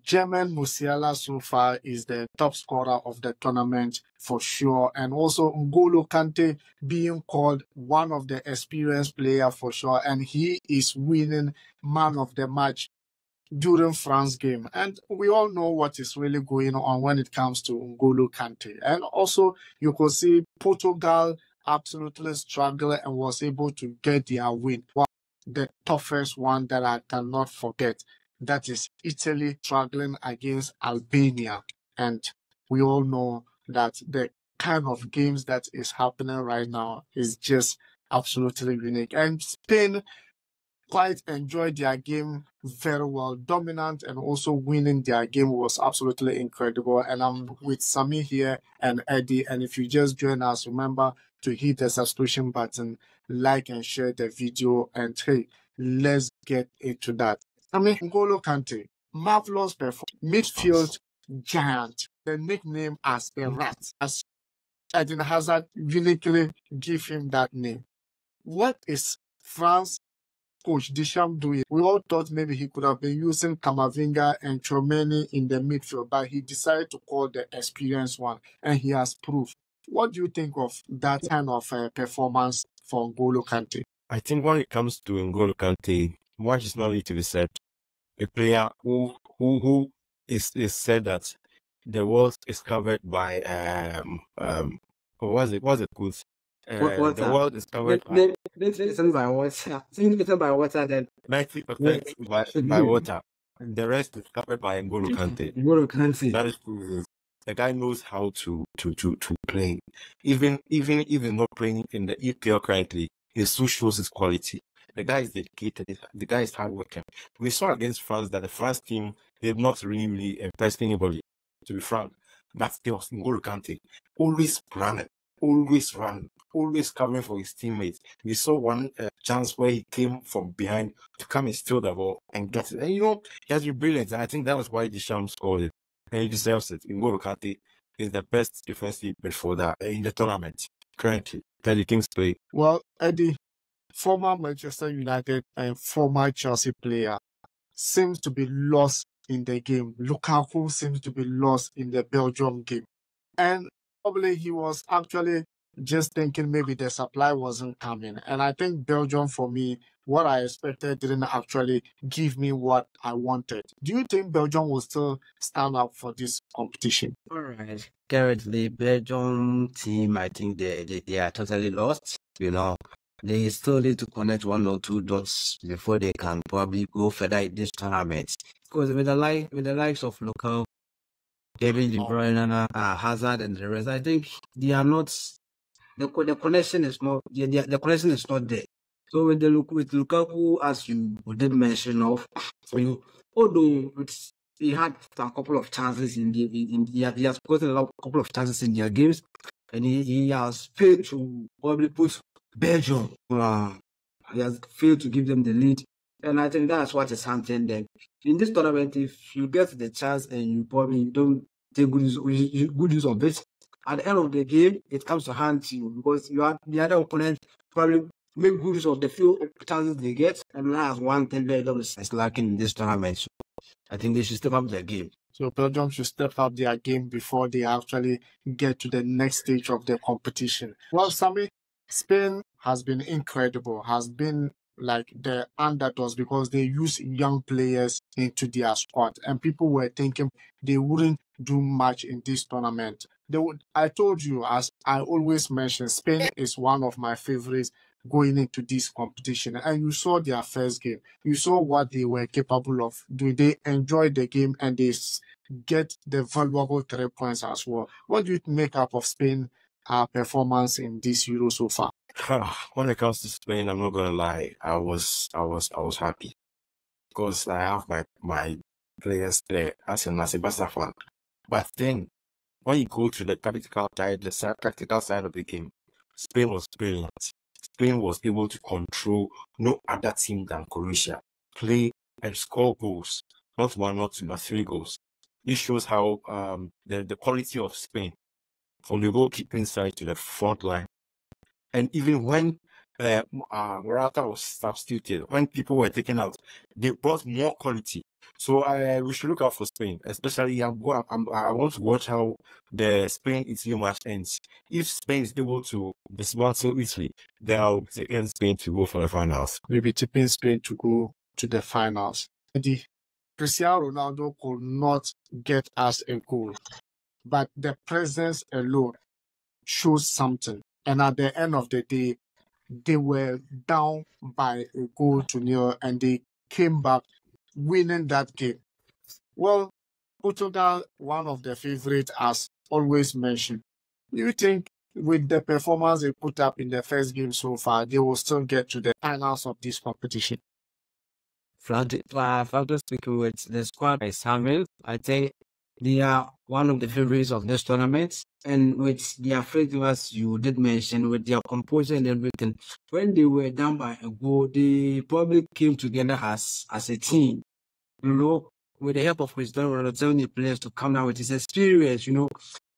German Musiala so far is the top scorer of the tournament for sure. And also N'Golo Kante being called one of the experienced players for sure. And he is winning man of the match during France game. And we all know what is really going on when it comes to N'Golo Kante. And also you could see Portugal absolutely struggled and was able to get their win. The toughest one that I cannot forget, that is Italy struggling against Albania. And we all know that the kind of games that is happening right now is just absolutely unique. And Spain quite enjoyed their game very well, dominant, and also winning their game was absolutely incredible. And I'm with Sami here and Eddie. And if you just join us, remember to hit the subscription button, like and share the video. And hey, let's get into that. N'Golo Kante, marvelous performance, midfield giant, the nickname as the rat, as Eden Hazard uniquely give him that name. What is France coach Deschamps doing? We all thought maybe he could have been using Camavinga and Chouameni in the midfield, but he decided to call the experienced one, and he has proved. What do you think of that kind of performance for N'Golo Kante? I think when it comes to N'Golo Kante, much is not need to be said. A player who is said that the world is covered by what's it called? The world is covered by water. By water, then 90% by water. And the rest is covered by N'Golo Kante. N'Golo Kante. That is true. The guy knows how to play. Even not playing in the EPL currently, he still shows his quality. The guy is dedicated. The guy is hardworking. We saw against France that the France team did not really impress anybody, to be frank. But still, N'Golo Kante always running, always covering for his teammates. We saw one chance where he came from behind to come and steal the ball and get it. And he has been brilliant. And I think that was why Deschamps scored it. And he deserves it. N'Golo Kante is the best defensive midfielder in the tournament currently that the Kings play. Well, Eddie, former Manchester United and former Chelsea player, seems to be lost in the game. Lukaku seems to be lost in the Belgium game. And probably he was actually just thinking maybe the supply wasn't coming. And I think Belgium, for me, what I expected didn't actually give me what I wanted. Do you think Belgium will still stand up for this competition? All right. Currently, Belgium team, I think they are totally lost. They still need to connect 1 or 2 dots before they can probably go further in this tournament. Because with the likes of local David De Bruyne, Hazard, and the rest, I think they are not. The connection is not. The connection is not there. So with Lukaku, as you did mention although he had a couple of chances he has gotten a couple of chances in their games, and he has failed to probably put Belgium. He has failed to give them the lead, and I think that's what is happening there. In this tournament, if you get the chance and you probably don't take good use of it, at the end of the game, it comes to hand to you because you are the other opponent probably make good use of the few chances they get, and that's one thing Belgium is lacking in this tournament. So I think they should step up their game. So Belgium should step up their game before they actually get to the next stage of the competition. Well, Sami, Spain has been incredible, has been like the underdogs because they use young players into their squad, and people were thinking they wouldn't do much in this tournament. I told you, as I always mention, Spain is one of my favorites going into this competition, and you saw their first game. You saw what they were capable of doing. They enjoyed the game and they get the valuable 3 points as well. What do you make up of Spain performance in this Euro so far? When it comes to Spain, I'm not gonna lie, I was happy because I have my players there as a Barca fan. But then when you go to the tactical side of the game, Spain was brilliant. Spain was able to control no other team than Croatia, play and score goals, not 1, not 2, but 3 goals. This shows how the quality of Spain from the goalkeeping side to the front line. And even when Morata was substituted. When people were taken out, they brought more quality. So we should look out for Spain, especially I want to watch how the Spain-Italy match ends. If Spain is able to dismantle Italy, then I'll take Spain to go for the finals. Maybe tipping Spain to go to the finals. The Cristiano Ronaldo could not get us a goal, but the presence alone shows something. And at the end of the day, they were down by a goal to nil, and they came back winning that game. Well, Portugal, one of the favorites, as always mentioned. Do you think with the performance they put up in the first game so far, they will still get to the finals of this competition? Frankly speaking, with the squad is having, I think they are one of the favorites of this tournament. And with their figures you did mention, with their composure and everything, when they were down by a goal, they probably came together as a team. You know, with the help of Cristiano Ronaldo, telling the players to come down with his experience. You know,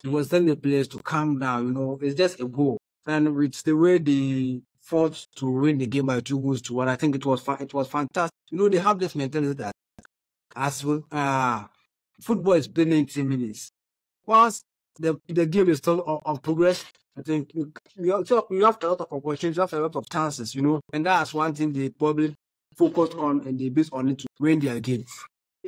he was telling the players to calm down. You know, it's just a goal, and with the way they fought to win the game by 2 goals to 1, I think it was fantastic. You know, they have this mentality that as well, football is played in 10 minutes. Once the game is still on progress, I think you have a lot of opportunities, you have a lot of chances, you know, and that's one thing they probably focus on and they base on it to win their games.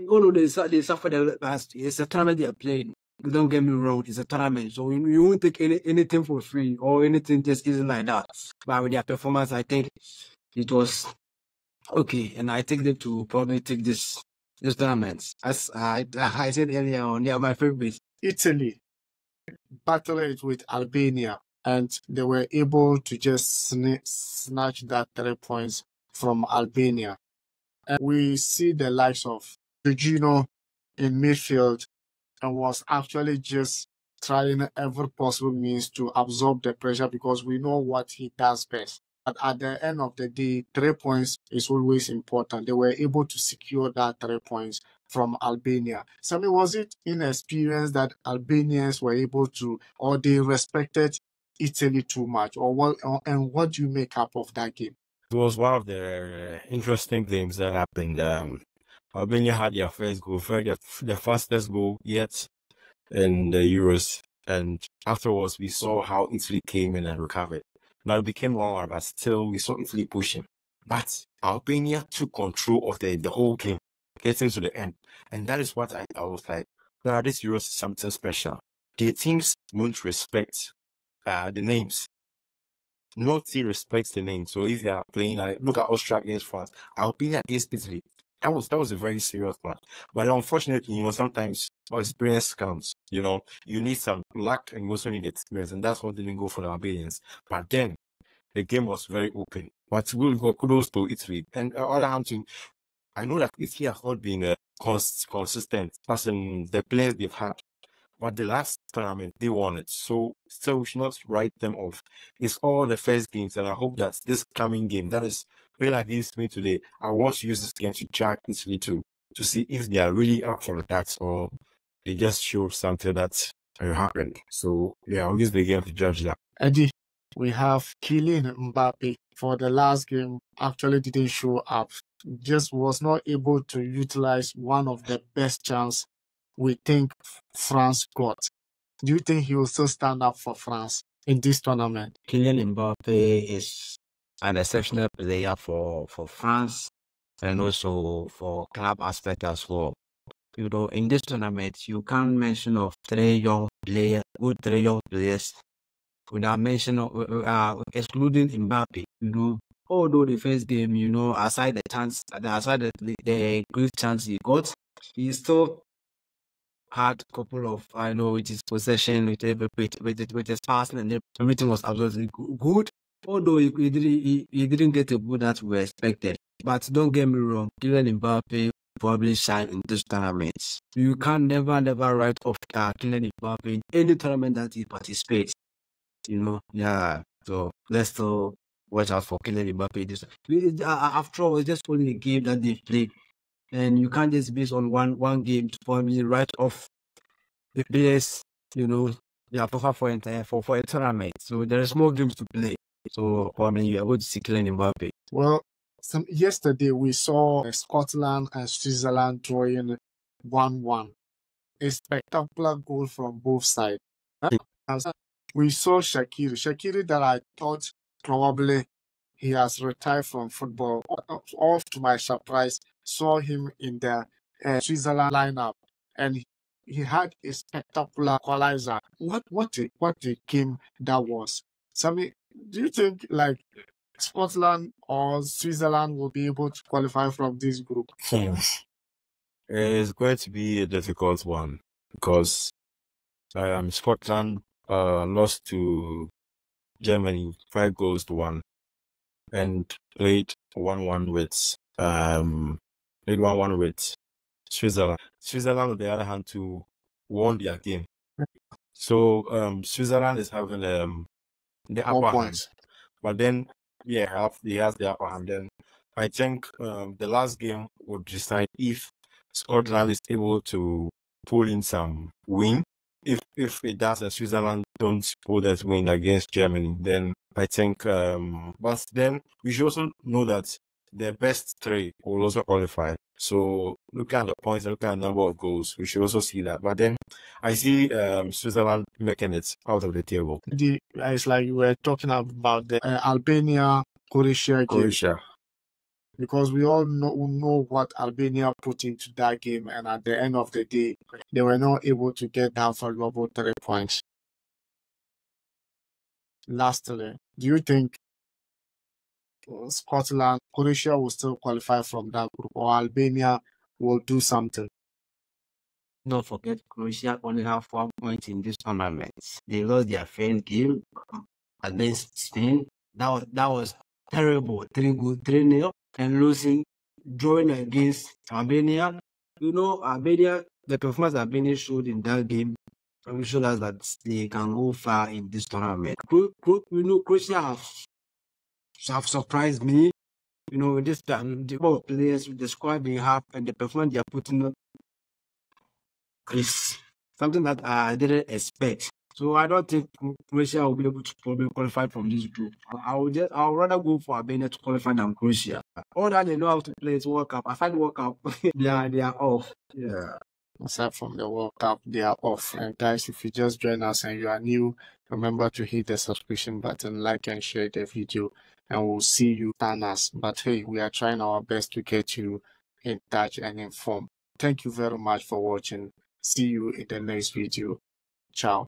Although they suffer the last, it's a tournament they are playing. Don't get me wrong, it's a tournament, so you won't take anything for free or anything just easy like that. But with their performance, I think it was okay, and I think them to probably take this tournament. As I said earlier on, they are my favorites. Italy battled with Albania, and they were able to just snatch that 3 points from Albania. And we see the likes of Jorginho in midfield and was actually just trying every possible means to absorb the pressure because we know what he does best. But at the end of the day, 3 points is always important. They were able to secure that 3 points from Albania. So, I mean, was it inexperience that Albanians were able to, or they respected Italy too much, or what? And what do you make up of that game? It was one of the interesting games that happened. Albania had their first goal, the fastest goal yet in the Euros, and afterwards we saw how Italy came in and recovered. Now it became 1-1, but still we saw Italy pushing. But Albania took control of the whole game, getting to the end. And that is what I was like, nah, this Euros is something special. The teams won't respect the names. No team respects the name. So if they are playing, like, look at Austria against France, Albania against Italy. That was a very serious one. But unfortunately, you know, sometimes experience counts. You know, you need some luck and you also need experience, and that's what didn't go for the Albanians. But then the game was very open. But we'll go kudos to Italy. And other hand too, I know that Italy has not been consistent as in the players they've had. But the last tournament, they won it. So we should not write them off. It's all the first games, and I hope that this coming game, that is real against me today, I want to use this game to track Italy to see if they are really up for that or they just show something that happened. So yeah, I'll use the game to judge that. Eddie, we have Kylian Mbappe for the last game, actually didn't show up. Just was not able to utilize one of the best chance we think France got. Do you think he will still stand up for France in this tournament? Kylian Mbappe is an exceptional player for France and also for club aspect as well. You know, in this tournament, you can't mention of good 3 young players without mention of excluding Mbappe. You know, although the first game, you know, aside the great chance he got, he still had a couple of, I know, with his possession, with his passing, and everything was absolutely good. Although he didn't get the goal that we expected. But don't get me wrong, Kylian Mbappe probably shine in this tournament. You can never write off Kylian Mbappe in any tournament that he participates. You know, yeah. So let's still watch out for Kylian Mbappe. After all, it's just only a game that they play. And you can't just base on one game to probably write off the players, you know, they are prepared for a tournament. So there is more games to play. So, I mean, you are going to see Kylian Mbappe. Well, yesterday we saw Scotland and Switzerland drawing 1-1. A spectacular goal from both sides. We saw Shaqiri that I thought probably he has retired from football. Off to my surprise, saw him in the Switzerland lineup, and he had a spectacular equalizer. What a game that was. Sammy, do you think like Scotland or Switzerland will be able to qualify from this group? It's going to be a difficult one because Scotland lost to Germany 5-1 and played 1-1 with Switzerland. Switzerland, on the other hand, too, won their game. So Switzerland is having the upper hand. But then he has the upper hand. Then I think the last game would decide if Scotland is able to pull in some win. If it does, and Switzerland don't pull that win against Germany, then I think. But then we should also know that the best three will also qualify. So look at the points, look at the number of goals. We should also see that. But then I see Switzerland making it out of the table. It's like you were talking about the Albania, Croatia game. Because we all know what Albania put into that game, and at the end of the day, they were not able to get that valuable 3 points. Lastly, do you think Scotland, Croatia will still qualify from that group, or Albania will do something? Don't forget, Croatia only have 4 points in this tournament. They lost their first game against Spain. That was terrible. 3-0, and losing, drawing against Albania. You know, Albania, the performance Albania showed in that game showed us that they can go far in this tournament. Croatia have surprised me. You know, this time the players, the squad they have, and the performance they are putting up is something that I didn't expect. So I don't think Croatia will be able to probably qualify from this group. I'll rather go for Albania to qualify than Croatia. All that they know how to play is World Cup. I find World Cup, they are off. Yeah. Aside from the World Cup, they are off. And guys, if you just join us and you are new, remember to hit the subscription button, like and share the video, and we'll see you on us. But hey, we are trying our best to get you in touch and informed. Thank you very much for watching. See you in the next video. Ciao.